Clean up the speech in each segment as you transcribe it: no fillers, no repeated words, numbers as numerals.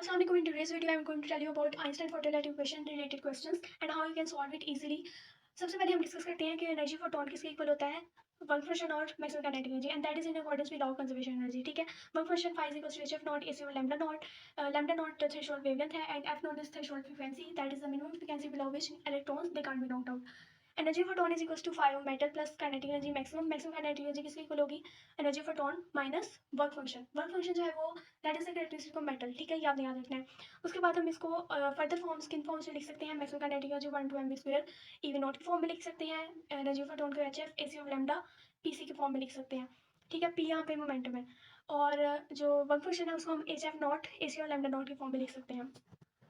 Assalamu alaikum. In today's video, I am going to tell you about Einstein-Ford relative equation related questions and how you can solve it easily. सबसे पहले हम discuss करते हैं कि energy photon किसके equal होता है, work function और maximum kinetic energy, and that is in accordance with law of conservation energy. ठीक है. Work function phi equals to H nought AC और लैम्डा नॉट थ्रेशोल्ड वेवलेंथ है and F nought is threshold frequency, that is the minimum frequency below which electrons they can't be knocked out. Energy photon is equals to five metal plus kinetic energy maximum kinetic energy किसके equal होगी, energy for tone minus work function जो है वो that is the characteristic of metal. ठीक है, ये आपने याद रखना है. उसके बाद हम इसको फर्दर फॉर्म्स किन फॉर्म्स में लिख सकते हैं, maximum kinetic energy 1 2 mv², EV not की फॉर्म में लिख सकते हैं, एनर्जी फॉर टोन को HF AC of lambda PC की फॉर्म में लिख सकते हैं. ठीक है, पी यहाँ पे मोमेंटम है और जो वर्क फंक्शन है उसको हम एच एफ नॉट एसी और लैम्डा नॉट की फॉर्म में लिख सकते हैं.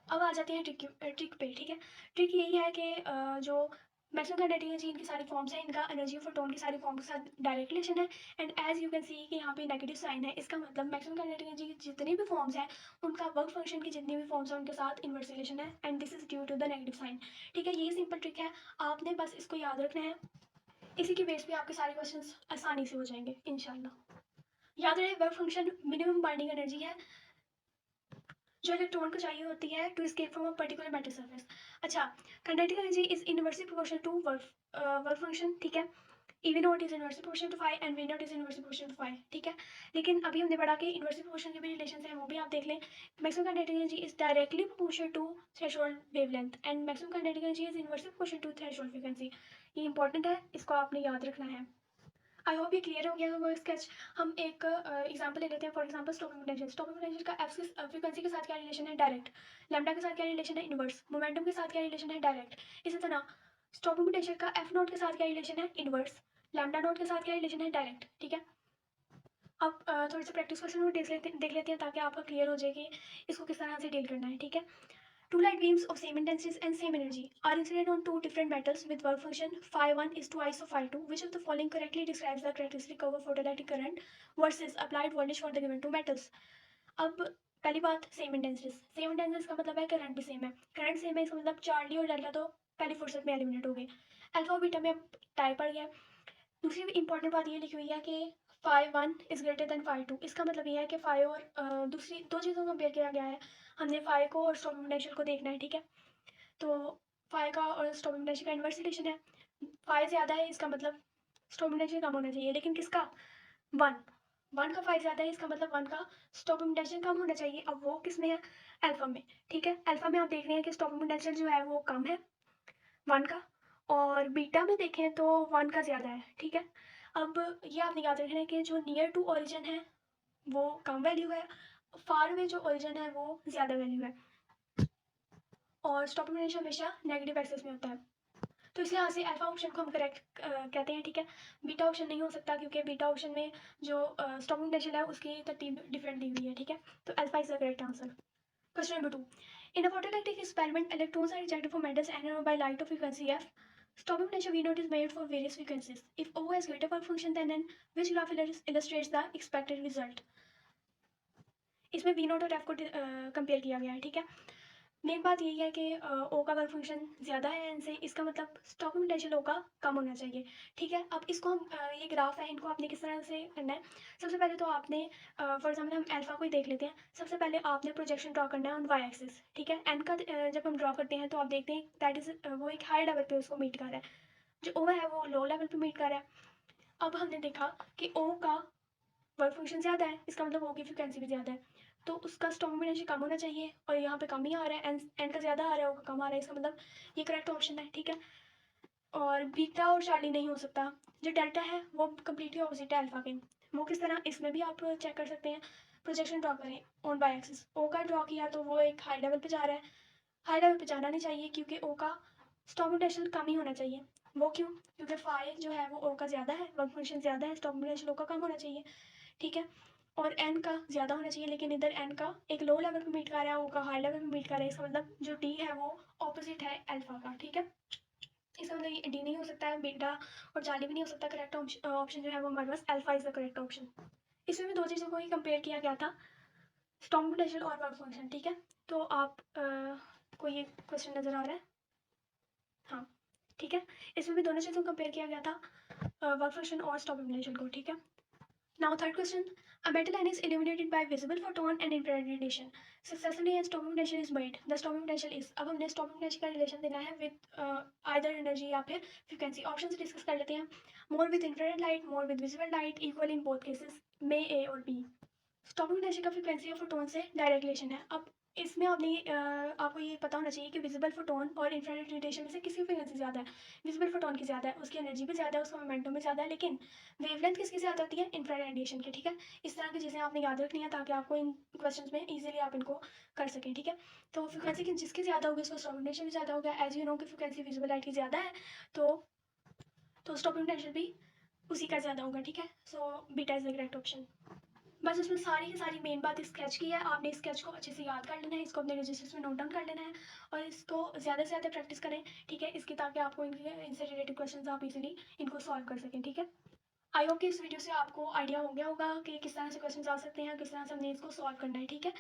अब आ जाते हैं ट्रिक पे. ठीक है, ट्रिक यही है कि जो मैक्सिमम काइनेटिक एनर्जी इनकी सारी फॉर्म्स हैं, इनका एनर्जी फॉर टोन की सारी फॉर्म के साथ डायरेक्ट रिलेशन है and as you can see कि यहाँ पे नेगेटिव साइन है. इसका मतलब मैक्सिमम काइनेटिक एनर्जी की जितनी भी फॉर्म्स हैं उनका वर्क फंक्शन की जितनी भी फॉर्म्स हैं उनके साथ इन्वर्स रिलेशन है and this is due to the negative sign. ठीक है, यही सिंपल ट्रिक है, आपने बस इसको याद रखना है. इसी की बेस पे आपके सारे क्वेश्चन आसानी से हो जाएंगे इंशाल्लाह. याद रहे, work function minimum binding energy है जो इलेक्ट्रॉन को चाहिए होती है to escape from a particular metal surface. अच्छा, kinetic energy is inversely proportional to work function. ठीक है, E V naught is inversely proportional to five and V naught is inversely proportional to five. ठीक है, लेकिन अभी हमने पढ़ा कि इनवर्सली प्रोपोर्शनल के भी रिलेशन हैं, वो भी आप देख लें. Maximum kinetic energy is directly proportional to threshold wavelength and maximum kinetic energy is inversely proportional to threshold frequency. ये इंपॉर्टेंट है, इसको आपने याद रखना है. आई होप ये क्लियर हो गया होगा स्केच. हम एक एग्जांपल ले लेते हैं. फॉर एग्जांपल स्टॉपिंग पोटेंशियल का एफ फ्रीक्वेंसी के साथ क्या रिलेशन है, डायरेक्ट. लैम्डा के साथ क्या रिलेशन है, इनवर्स. मोमेंटम के साथ क्या रिलेशन है, डायरेक्ट. इसी तरह स्टॉपिंग पोटेंशियल का एफ नोट के साथ क्या रिलेशन है, इनवर्स. लैम्डा नोट के साथ क्या रिलेशन है, डायरेक्ट. ठीक है, अब थोड़ी सी प्रैक्टिस क्वेश्चन देख लेते हैं ताकि आपका क्लियर हो जाए कि इसको किस तरह से डील करना है. ठीक है, two light beams of same intensity and same energy are incident on two different metals with work function phi 1 is twice of phi 2. Which of the following correctly describes the characteristic of a photoelectric current versus applied voltage for the given two metals? अब पहली बात, same intensities का मतलब है current भी same है. Current same है इसका मतलब चार्ली और डेल्टा तो पहली फुर्सत में एलिमिनेट हो गए. अल्फा और बीटा में अब टाई पड़ गया. दूसरी इंपॉर्टेंट बात ये लिखी हुई है कि phi 1 is greater than phi 2. इसका मतलब ये है कि फाई और दूसरी दो चीज़ों को कंपेयर किया गया है. हमने फाई को और स्टॉपिंग पोटेंशियल को देखना है. ठीक है, तो फाई का और स्टॉपिंग पोटेंशियल का इन्वर्स रिलेशन है. फाई ज़्यादा है इसका मतलब स्टॉपिंग पोटेंशियल कम होना चाहिए, लेकिन किसका, वन का फाई ज़्यादा है इसका मतलब वन का स्टॉपिंग पोटेंशियल कम होना चाहिए. अब वो किस में है, अल्फा में. ठीक है, अल्फा में आप देख रहे हैं कि स्टॉपिंग पोटेंशियल जो है वो कम है वन का, और बीटा में देखें तो वन का ज़्यादा है. ठीक है, अब ये आपने याद रखना है कि जो नियर टू ओरिजिन है वो कम वैल्यू है, फार में जो ओरिजिन है वो ज़्यादा वैल्यू है, और स्टॉपिंग पोटेंशियल हमेशा नेगेटिव एक्सेस में होता है. तो इस लिहाज से अल्फा ऑप्शन को हम करेक्ट कहते हैं. ठीक है, बीटा ऑप्शन नहीं हो सकता क्योंकि बीटा ऑप्शन में जो स्टॉपिंग पोटेंशियल है उसकी तरतीब डिफरेंट दी हुई है. ठीक है, तो alpha is the correct answer. Question number 2. In a photoelectric experiment, electrons are ejected from metals emitted by light of frequency f. Stopping potential V naught is measured for various frequencies. If O has greater work function than N, which graph illustrates the expected result? इसमें V naught और F को compare किया गया है. ठीक है, main बात यही है कि ओ का वर्क फंक्शन ज़्यादा है एन से, इसका मतलब स्टॉपिंग पोटेंशियल ओ का कम होना चाहिए. ठीक है, अब इसको हम ये ग्राफ है, इनको आपने किस तरह से करना है. सबसे पहले तो आपने फॉर एग्जांपल हम अल्फा को ही देख लेते हैं. सबसे पहले आपने प्रोजेक्शन ड्रॉ करना है ऑन वाई एक्सिस. ठीक है, एन का जब हम ड्रॉ करते हैं तो आप देखते हैं दैट इज वो एक हाई लेवल पे उसको मीट कर रहा है, जो ओ है वो लो लेवल पे मीट कर रहा है. अब हमने देखा कि ओ का वर्क फंक्शन ज़्यादा है, इसका मतलब ओ की फ्रिक्वेंसी भी ज़्यादा है, तो उसका स्टॉपिंग पोटेंशियल कम होना चाहिए, और यहाँ पे कम ही आ रहा है. एन का ज़्यादा आ रहा है, ओ का कम आ रहा है, इसका मतलब ये करेक्ट ऑप्शन है. ठीक है, और बीटा और चार्ली नहीं हो सकता. जो डेल्टा है वो कम्प्लीटली ऑपोजिट है अल्फा के. वो किस तरह, इसमें भी आप चेक कर सकते हैं. प्रोजेक्शन ड्रॉ करें ऑन बाई एक्सिस, ओ का ड्रॉ किया तो वो एक हाई लेवल पे जा रहा है. हाई लेवल पे जाना नहीं चाहिए क्योंकि ओ का स्टॉपिंग पोटेंशियल कम ही होना चाहिए. वो क्यों, क्योंकि फाई जो है वो ओ का ज़्यादा है, वर्क फंक्शन ज़्यादा है, स्टॉपिंग पोटेंशियल ओ का कम होना चाहिए. ठीक है, और एन का ज़्यादा होना चाहिए, लेकिन इधर एन का एक लो लेवल पे मीट कर रहा है, ओ का हाई लेवल पे मीट कर रहा है, इसका मतलब जो डी है वो ऑपोजिट है अल्फा का. ठीक है, इसका मतलब ये डी नहीं हो सकता है, बीटा और चार्ली भी नहीं हो सकता. करेक्ट ऑप्शन जो है वो हमारे पास alpha is the correct option. इसमें भी दो चीज़ों को ही कंपेयर किया गया था, स्टॉपिंग पोटेंशियल और वर्क फंक्शन. ठीक है, तो आप को ये क्वेश्चन नज़र आ रहा है, हाँ ठीक है. इसमें भी दोनों चीज़ों को कंपेयर किया गया था, वर्क फंक्शन और स्टॉपिंग पोटेंशियल को. ठीक है, Now, third question. A metal line is illuminated by visible photon and infrared radiation. Successfully, a stopping potential is made. The stopping potential is, अब हमने stopping potential का relation देना है with either energy या फिर frequency. Options डिस्कस कर लेते हैं. More with infrared light, more with visible light, equal in both cases. में A और B. स्टॉपिंग पोटेंशियल का फ्रीक्वेंसी ऑफ फोटोन से डायरेक्ट रिलेशन है. अब इसमें आपको ये पता होना चाहिए कि विजिबल फोटोन और इंफ्रारेड रेडिएशन में से किसकी फ्रीक्वेंसी ज़्यादा है. विजिबल फोटोन की ज़्यादा है, उसकी एनर्जी भी ज़्यादा है, उसका मोमेंटम भी ज़्यादा है, लेकिन वेवलेंथ किसकी ज़्यादा होती है? इंफ्रारेड रेडिएशन की. ठीक है, इस तरह की चीज़ें आपने याद रखनी है ताकि आपको इन क्वेश्चन में ईजिली आप इनको कर सकें. ठीक है, तो फ्रीक्वेंसी जिसकी ज़्यादा होगी उसका स्टॉपिंग पोटेंशियल भी ज़्यादा होगा. एज यू नो कि फ्रीक्वेंसी विजिबल लाइट की ज़्यादा है तो स्टॉपिंग पोटेंशियल भी उसी का ज़्यादा होगा. ठीक है, so beta is the correct option. बस उसमें सारी की सारी मेन बात स्केच की है. आपने स्केच को अच्छे से याद कर लेना है, इसको अपने रजिस्टर्स में नोट डाउन कर लेना है और इसको ज़्यादा से ज़्यादा प्रैक्टिस करें. ठीक है, इसकी ताकि आपको इनसे रिलेटेड क्वेश्चन आप इजीली इनको सॉल्व कर सकें. ठीक है, आई होप कि इस वीडियो से आपको आइडिया हो गया होगा कि किस तरह से क्वेश्चन आ सकते हैं, किस तरह से हमने इसको सॉल्व करना है. ठीक है.